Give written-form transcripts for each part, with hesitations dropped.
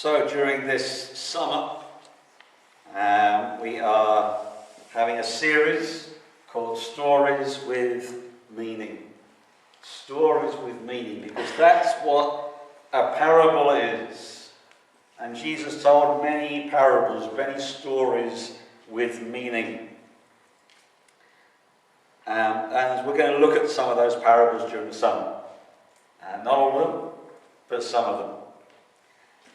So during this summer, we are having a series called Stories with Meaning. Stories with meaning, because that's what a parable is. And Jesus told many parables, many stories with meaning. And we're going to look at some of those parables during the summer. Not all of them, but some of them.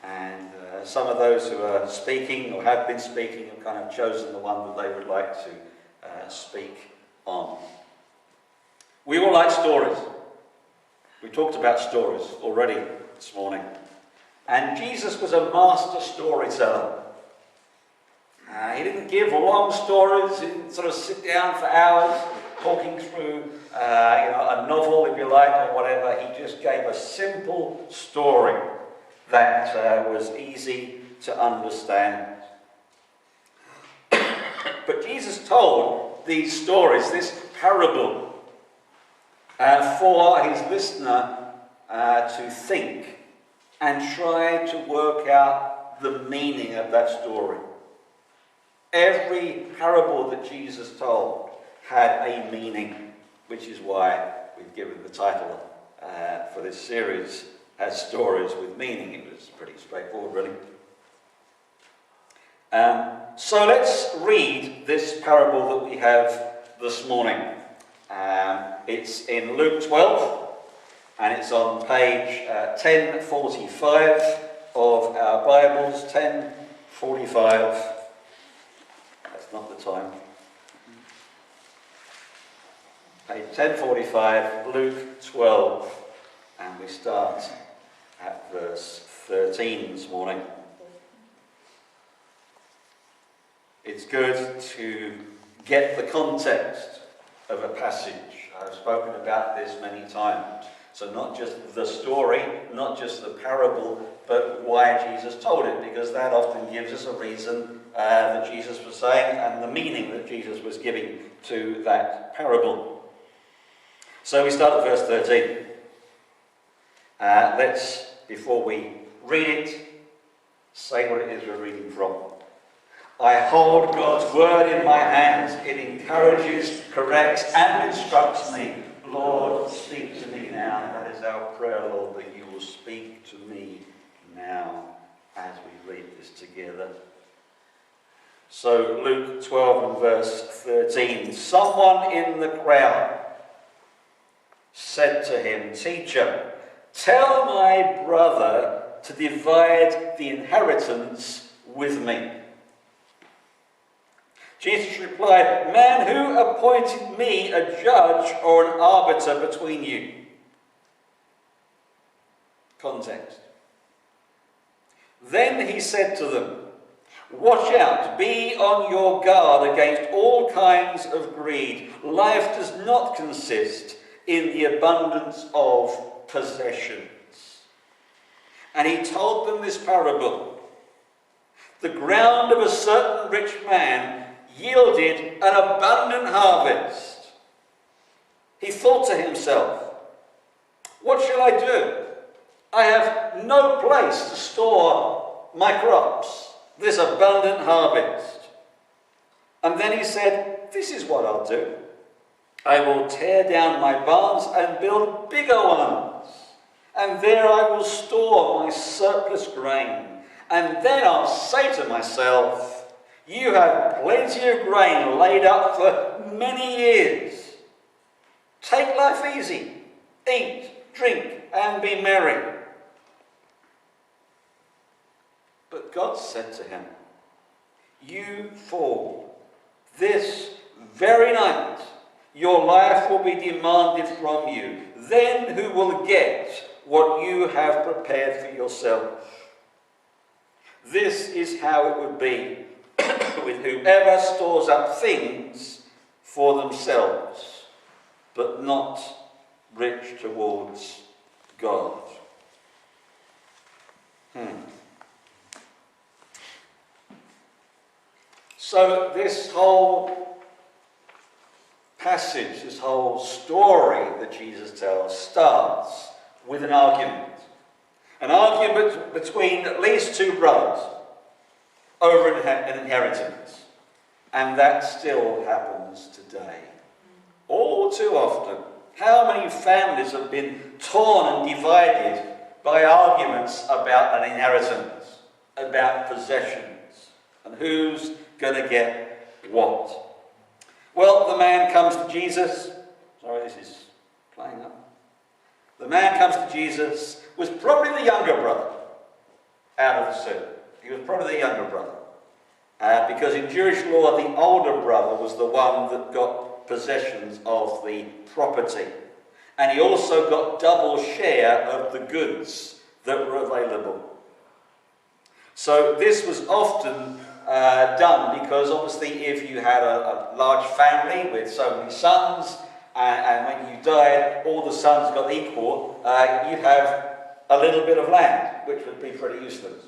And some of those who are speaking or have been speaking have kind of chosen the one that they would like to speak on. We all like stories. We talked about stories already this morning. And Jesus was a master storyteller. He didn't give long stories. He didn't sort of sit down for hours talking through a novel, if you like, or whatever. He just gave a simple story that was easy to understand. But Jesus told these stories, this parable, for his listener to think and try to work out the meaning of that story. Every parable that Jesus told had a meaning, which is why we've given the title for this series as Stories with Meaning. It was pretty straightforward, really. So let's read this parable that we have this morning. It's in Luke 12, and it's on page 1045 of our Bibles, 1045. That's not the time. Page 1045, Luke 12, and we start at verse 13 this morning. It's good to get the context of a passage. I've spoken about this many times. So not just the story, not just the parable, but why Jesus told it, because that often gives us a reason that Jesus was saying and the meaning that Jesus was giving to that parable. So we start at verse 13. Let's, before we read it, say what it is we're reading from. I hold God's word in my hands. It encourages, corrects, and instructs me. Lord, speak to me now. That is our prayer, Lord, that you will speak to me now as we read this together. So Luke 12 and verse 13. Someone in the crowd said to him, Teacher, tell my brother to divide the inheritance with me. Jesus replied, Man, who appointed me a judge or an arbiter between you? Context. Then he said to them, Watch out, be on your guard against all kinds of greed. Life does not consist in the abundance of possessions. And he told them this parable. The ground of a certain rich man yielded an abundant harvest. He thought to himself, What shall I do? I have no place to store my crops, this abundant harvest. And then he said, This is what I'll do. I will tear down my barns and build bigger ones. And there I will store my surplus grain. And then I'll say to myself, You have plenty of grain laid up for many years. Take life easy. Eat, drink, and be merry. But God said to him, You fool, this very night your life will be demanded from you. Then who will get what you have prepared for yourself? This is how it would be with whoever stores up things for themselves, but not rich towards God. So this whole passage, this whole story that Jesus tells starts with an argument. An argument between at least two brothers over an inheritance. And that still happens today. All too often. How many families have been torn and divided by arguments about an inheritance, about possessions, and who's going to get what? Well, the man comes to Jesus. Sorry, this is playing up. The man comes to Jesus, was probably the younger brother out of the two. He was probably the younger brother. Because in Jewish law, the older brother was the one that got possessions of the property. And he also got double share of the goods that were available. So this was often done because obviously if you had a large family with so many sons, and when you died, all the sons got equal, you'd have a little bit of land, which would be pretty useless.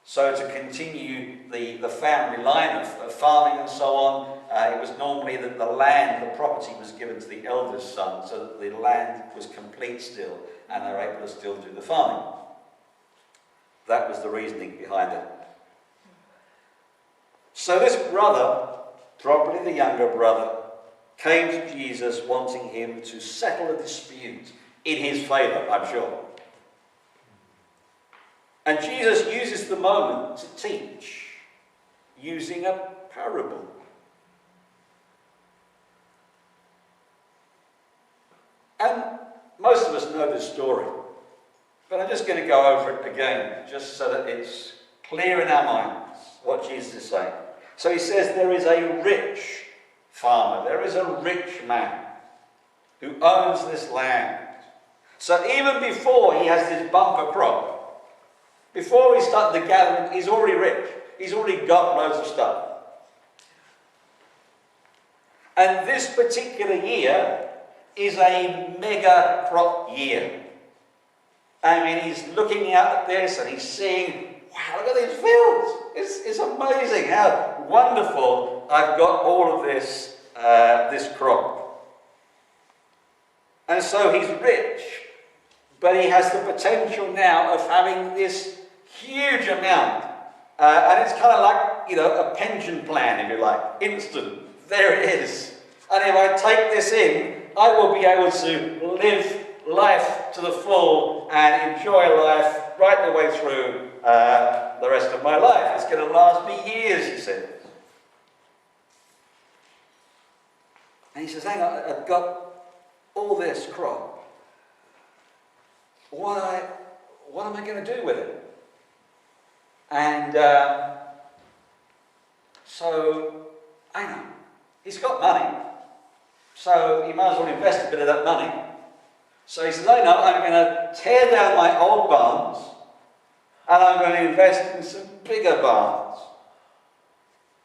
So to continue the family line of farming and so on, it was normally that the land, the property was given to the eldest son, so that the land was complete still, and they were able to still do the farming. That was the reasoning behind it. So this brother, probably the younger brother, came to Jesus wanting him to settle a dispute in his favour, I'm sure. And Jesus uses the moment to teach, using a parable. And most of us know this story, but I'm just going to go over it again, just so that it's clear in our minds what Jesus is saying. So he says there is a rich farmer, there is a rich man who owns this land. So even before he has this bumper crop, before he started the gathering, he's already rich. He's already got loads of stuff. And this particular year is a mega crop year. I mean, he's looking out at this and he's seeing, wow, look at these fields. It's amazing how wonderful I've got all of this, this crop. And so he's rich, but he has the potential now of having this huge amount. And it's kind of like, you know, a pension plan, if you like. Instant. There it is. And if I take this in, I will be able to live life to the full and enjoy life right the way through the rest of my life. It's going to last me years, he says. And he says, hang on, I've got all this crop. What am I going to do with it? And so, I know, he's got money, so he might as well invest a bit of that money. So he says, I know, I'm going to tear down my old barns, and I'm going to invest in some bigger barns.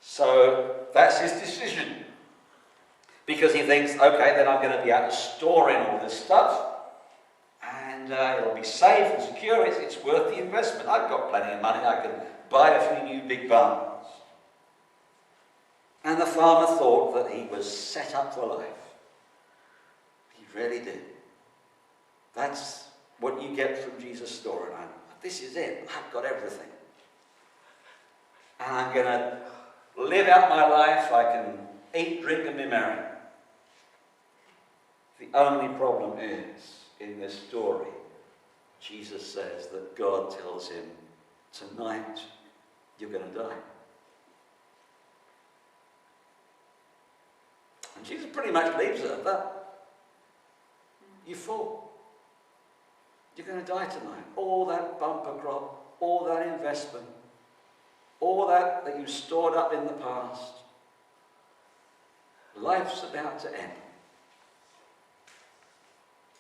So that's his decision. Because he thinks, okay, then I'm going to be able to store in all this stuff, and it'll be safe and secure, it's worth the investment. I've got plenty of money, I can buy a few new big barns. And the farmer thought that he was set up for life. He really did. That's what you get from Jesus' story. This is it, I've got everything. And I'm going to live out my life, I can eat, drink and be merry. The only problem is, in this story, Jesus says that God tells him, tonight you're going to die. And Jesus pretty much leaves it at that. You fool. You're going to die tonight. All that bumper crop, all that investment, all that you stored up in the past, life's about to end.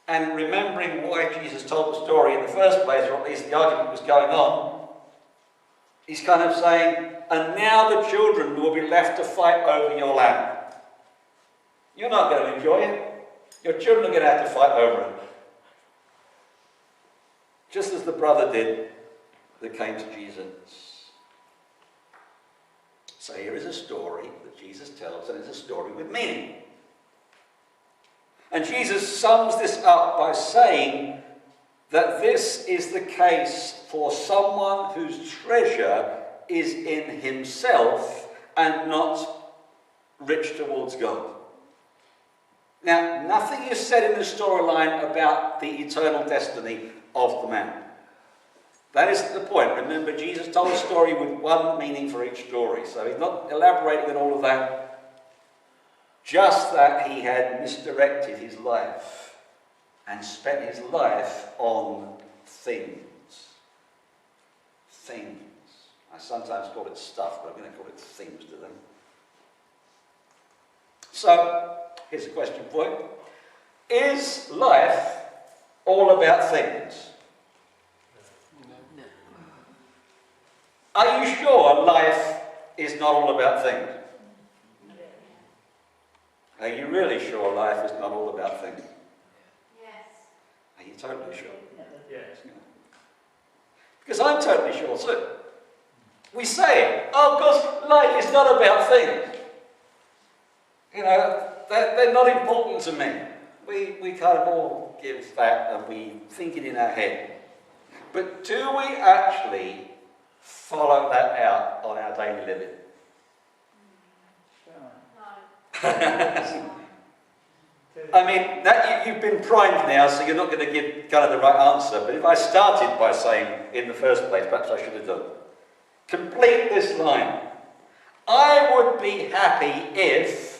And remembering why Jesus told the story in the first place, or at least the argument was going on, he's kind of saying, and now the children will be left to fight over your land. You're not going to enjoy it. Your children are going to have to fight over it. Just as the brother did that came to Jesus. So here is a story that Jesus tells, and it's a story with meaning. And Jesus sums this up by saying that this is the case for someone whose treasure is in himself and not rich towards God. Now, nothing is said in the storyline about the eternal destiny of the man. That isn't the point. Remember, Jesus told a story with one meaning for each story, so he's not elaborating on all of that. Just that he had misdirected his life and spent his life on things. Things. I sometimes call it stuff, but I'm going to call it things to them. So, here's a question for you. Is life all about things? No. Are you sure life is not all about things? Are you really sure life is not all about things? Yes. Are you totally sure? Yes. Because I'm totally sure too. We say, oh, because life is not about things. You know, they're not important to me. We kind of all give that and we think it in our head. But do we actually follow that out on our daily living? No. I mean, that you've been primed now, so you're not going to give kind of the right answer. But if I started by saying, in the first place, perhaps I should have done, complete this line. I would be happy if...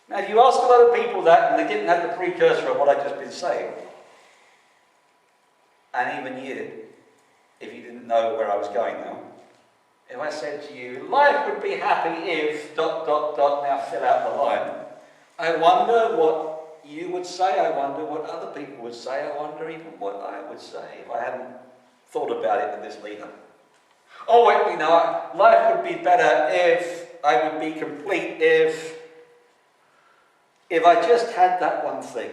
Now, if you ask a lot of people that, and they didn't have the precursor of what I've just been saying, and even you, if you didn't know where I was going now, if I said to you, life would be happy if... now fill out the line, I wonder what you would say, I wonder what other people would say, I wonder even what I would say if I hadn't thought about it in this leader. Oh, wait, you know, life would be better if I would be complete if I just had that one thing.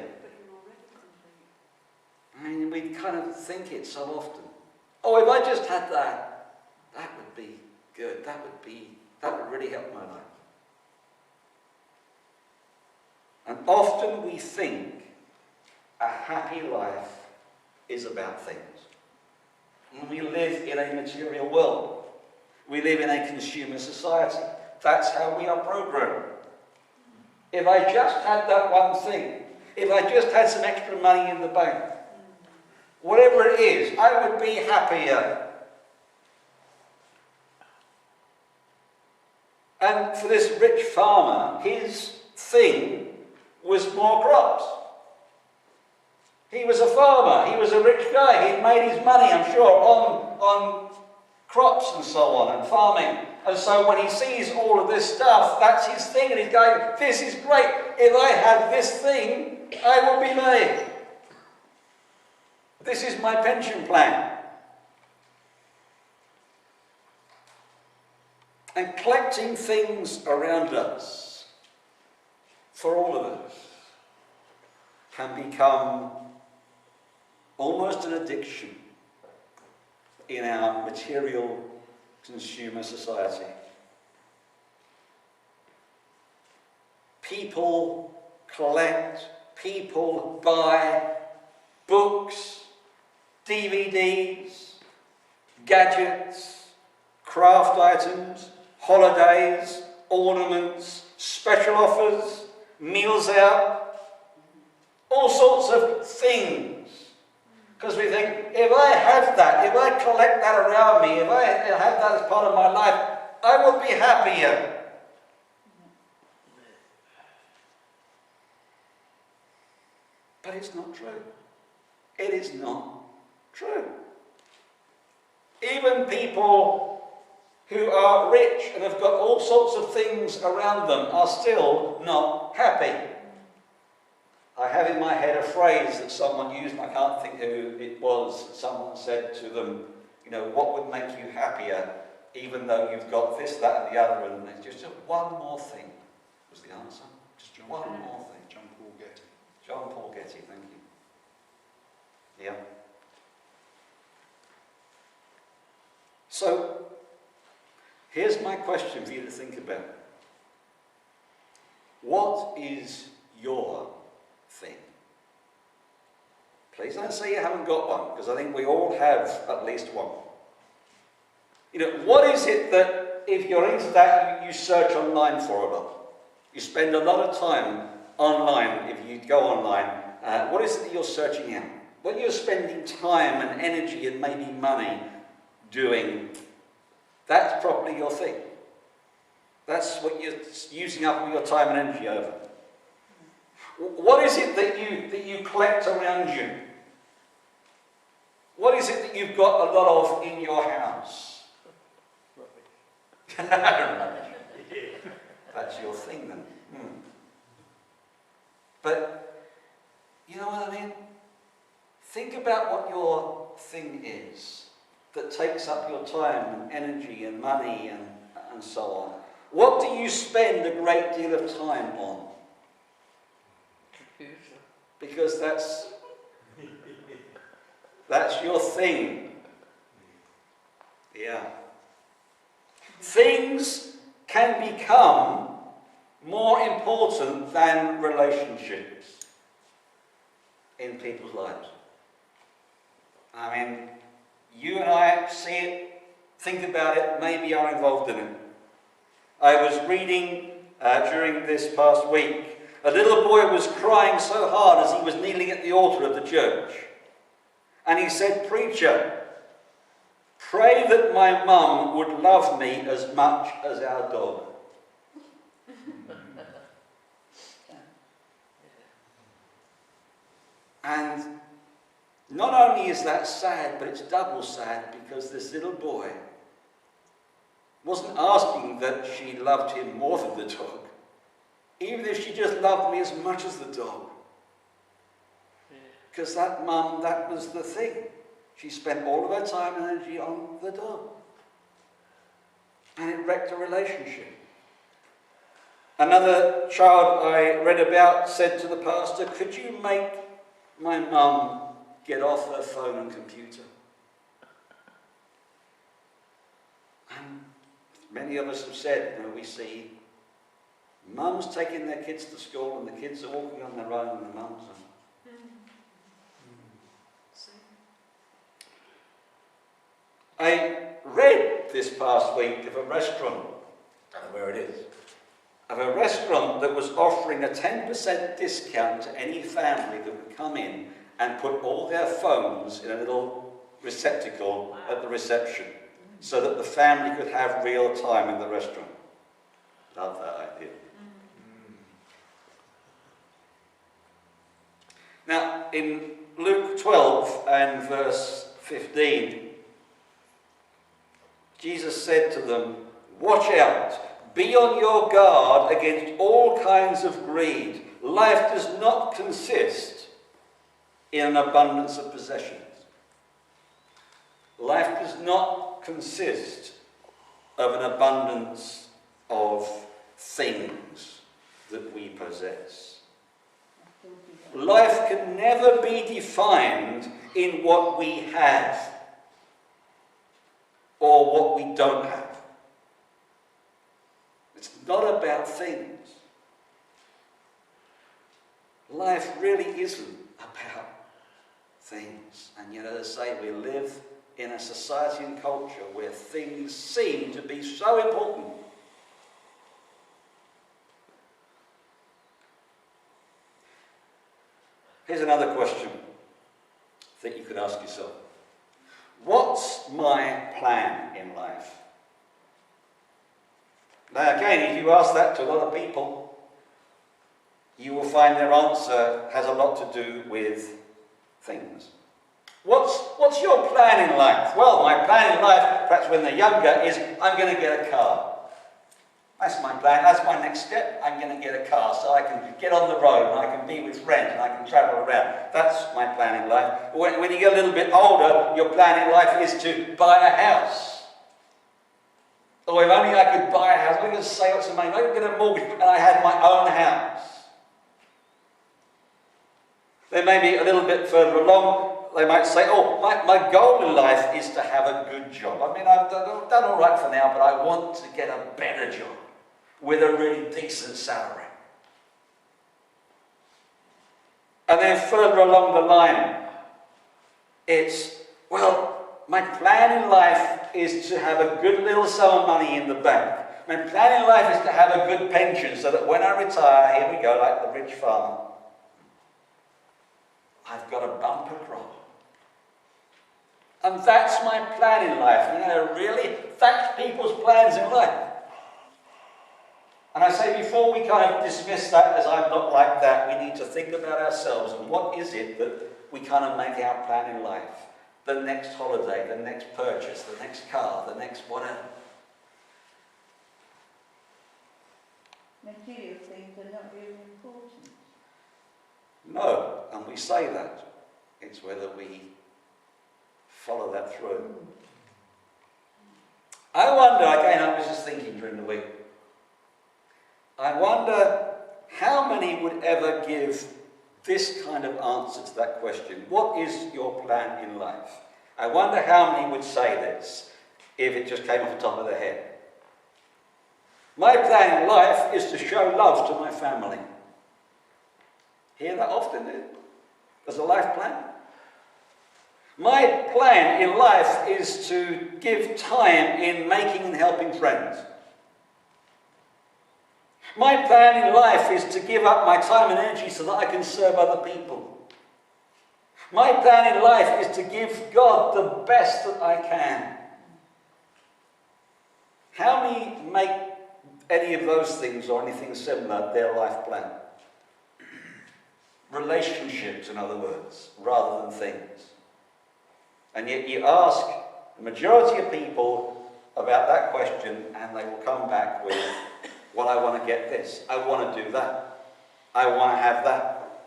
I mean, we kind of think it so often. Oh, if I just had that, that would be good. That would really help my life. And often we think a happy life is about things. And we live in a material world. We live in a consumer society. That's how we are programmed. If I just had that one thing, if I just had some extra money in the bank, whatever it is, I would be happier. And for this rich farmer, his thing was more crops. He was a farmer, he was a rich guy, he'd made his money, I'm sure, on crops and so on, and farming. And so when he sees all of this stuff, that's his thing, and he's going, this is great. If I had this thing, I will be made. This is my pension plan. And collecting things around us, for all of us, can become almost an addiction in our material consumer society. People collect, people buy books, DVDs, gadgets, craft items, holidays, ornaments, special offers, meals out, all sorts of things. Because we think, if I have that, if I collect that around me, if I have that as part of my life, I will be happier. But it's not true. It is not true. Even people who are rich and have got all sorts of things around them are still not happy. I have in my head a phrase that someone used, and I can't think who it was. Someone said to them, you know, what would make you happier even though you've got this, that and the other, and it's just one more thing was the answer. Just one more thing. John Paul Getty. John Paul Getty, thank you. Yeah. So, here's my question for you to think about. What is your thing? Please don't say you haven't got one, because I think we all have at least one. You know, what is it that, if you're into that, you search online for a lot? You spend a lot of time online, if you go online. What is it that you're searching out? What you're spending time and energy and maybe money doing, that's probably your thing. That's what you're using up all your time and energy over. What is it that you collect around you? What is it that you've got a lot of in your house? That's your thing then. But, you know what I mean? Think about what your thing is that takes up your time and energy and money and so on. What do you spend a great deal of time on? Because that's your thing. Yeah. Things can become more important than relationships in people's lives. I mean, you and I see it, think about it, maybe are involved in it. I was reading during this past week, a little boy was crying so hard as he was kneeling at the altar of the church. And he said, "Preacher, pray that my mum would love me as much as our dog." And not only is that sad, but it's double sad because this little boy wasn't asking that she loved him more than the dog, even if she just loved me as much as the dog. Because that mum, that was the thing. She spent all of her time and energy on the dog. And it wrecked a relationship. Another child I read about said to the pastor, "Could you make my mum get off her phone and computer?" And many of us have said, you know, we see mums taking their kids to school and the kids are walking on their own and the mums are. I read this past week of a restaurant, I don't know where it is, of a restaurant that was offering a 10% discount to any family that would come in and put all their phones in a little receptacle at the reception so that the family could have real time in the restaurant. Love that idea. Now, in Luke 12 and verse 15, Jesus said to them, "Watch out, be on your guard against all kinds of greed. Life does not consist in an abundance of possessions." Life does not consist of an abundance of things that we possess. Life can never be defined in what we have or what we don't have. It's not about things. Life really isn't about things. And yet, as I say, we live in a society and culture where things seem to be so important. Here's another question that you could ask yourself. What's my plan in life? Now again, if you ask that to a lot of people, you will find their answer has a lot to do with things. What's your plan in life? Well, my plan in life, perhaps when they're younger, is I'm going to get a car. That's my plan. That's my next step. I'm going to get a car so I can get on the road and I can be with friends and I can travel around. That's my plan in life. When you get a little bit older, your plan in life is to buy a house. Or if only I could buy a house, I'm going to save up some money, I could get a mortgage and I had my own house. They may be a little bit further along. They might say, oh, my goal in life is to have a good job. I mean, I've done all right for now, but I want to get a better job with a really decent salary. And then further along the line, It's, well, my plan in life is to have a good little sum of money in the bank. My plan in life is to have a good pension so that when I retire, here we go, like the rich farmer, I've got a bumper crop. And that's my plan in life. You know, really, that's people's plans in life. And I say, before we kind of dismiss that as I'm not like that, we need to think about ourselves and what is it that we kind of make our plan in life. The next holiday, the next purchase, the next car, the next whatever. Material things are not really important. No, and we say that. It's whether we follow that through. I wonder, again, I was just thinking during the week, I wonder how many would ever give this kind of answer to that question. What is your plan in life? I wonder how many would say this if it just came off the top of their head. My plan in life is to show love to my family. Hear that often, do you? As a life plan? My plan in life is to give time in making and helping friends. My plan in life is to give up my time and energy so that I can serve other people. My plan in life is to give God the best that I can. How many make any of those things or anything similar their life plan? Relationships, in other words, rather than things. And yet you ask the majority of people about that question and they will come back with, well, I want to get this. I want to do that. I want to have that.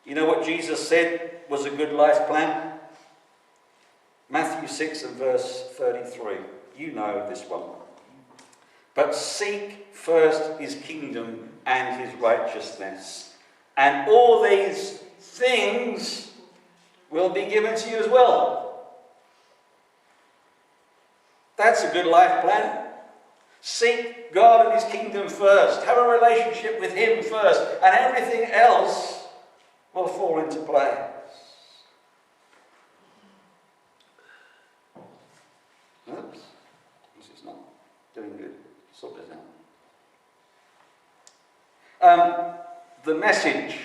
You know what Jesus said was a good life plan? Matthew 6 and verse 33. You know this one. But seek first his kingdom and his righteousness, and all these things will be given to you as well. That's a good life plan. Seek God and his kingdom first. Have a relationship with him first, and everything else will fall into place. Oops. This is not doing good. Sort this out. The Message,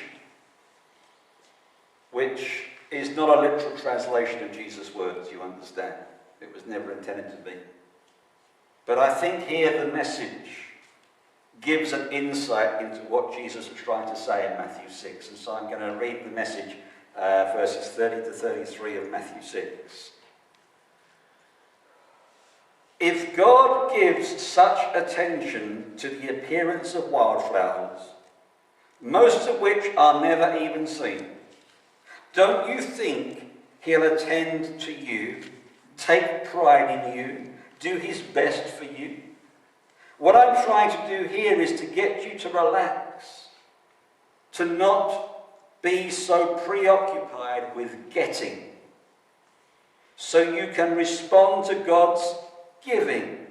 which is not a literal translation of Jesus' words, you understand. It was never intended to be. But I think here the Message gives an insight into what Jesus was trying to say in Matthew 6. And so I'm going to read the Message, verses 30 to 33 of Matthew 6. If God gives such attention to the appearance of wildflowers, most of which are never even seen, don't you think he'll attend to you, take pride in you, do his best for you? What I'm trying to do here is to get you to relax, to not be so preoccupied with getting, so you can respond to God's giving.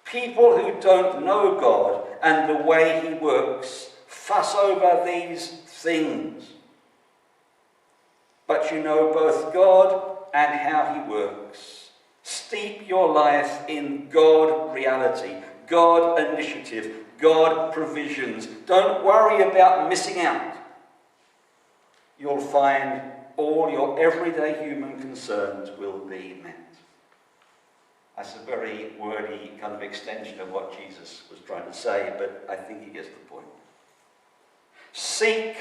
People who don't know God and the way he works fuss over these things. But you know both God and how he works. Steep your life in God reality, God initiative, God provisions. Don't worry about missing out. You'll find all your everyday human concerns will be met. That's a very wordy kind of extension of what Jesus was trying to say, but I think he gets the point. Seek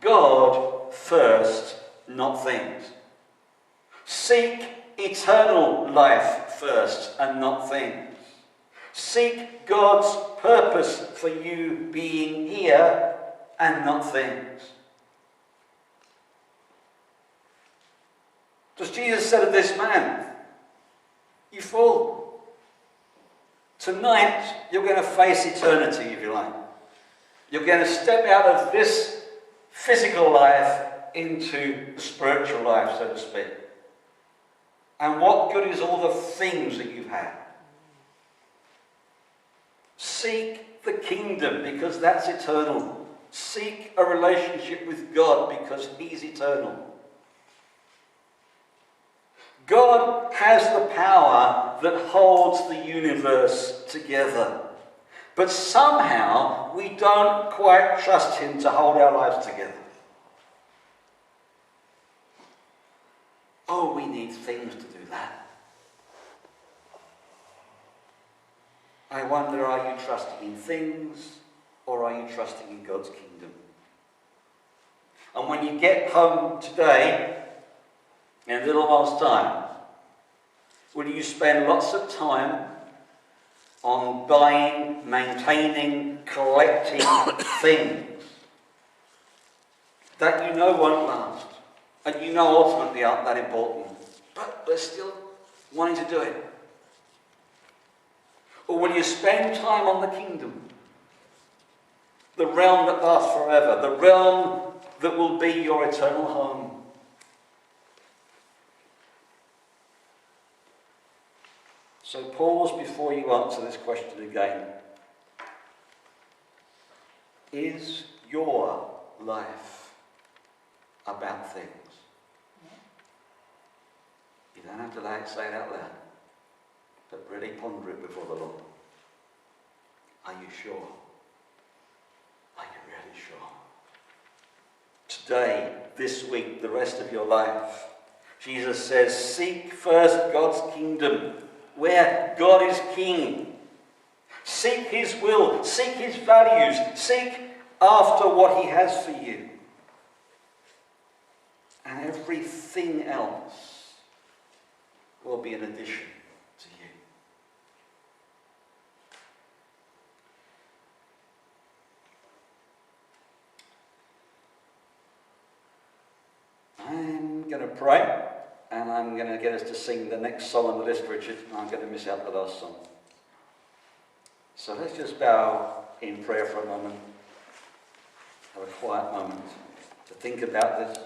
God first, not things. Seek eternal life first and not things. Seek God's purpose for you being here and not things. Because Jesus said of this man, you fool. Tonight you're going to face eternity, if you like. You're going to step out of this physical life into the spiritual life, so to speak. And what good is all the things that you've had? Seek the kingdom, because that's eternal. Seek a relationship with God because He's eternal. God has the power that holds the universe together. But somehow we don't quite trust Him to hold our lives together. Oh, we need things to do that. I wonder, are you trusting in things or are you trusting in God's kingdom? And when you get home today, in a little while's time, will you spend lots of time on buying, maintaining, collecting things that you know won't last, and you know ultimately aren't that important, but they're still wanting to do it? Or will you spend time on the kingdom, the realm that lasts forever, the realm that will be your eternal home? So pause before you answer this question again. Is your life about things? You don't have to say it out loud, but really ponder it before the Lord. Are you sure? Are you really sure? Today, this week, the rest of your life, Jesus says, seek first God's kingdom, where God is king. Seek His will, seek His values, seek after what He has for you. And everything else will be an addition to you. I'm going to pray. And I'm going to get us to sing the next song on the list, Richard. I'm going to miss out the last song. So let's just bow in prayer for a moment. Have a quiet moment to think about this.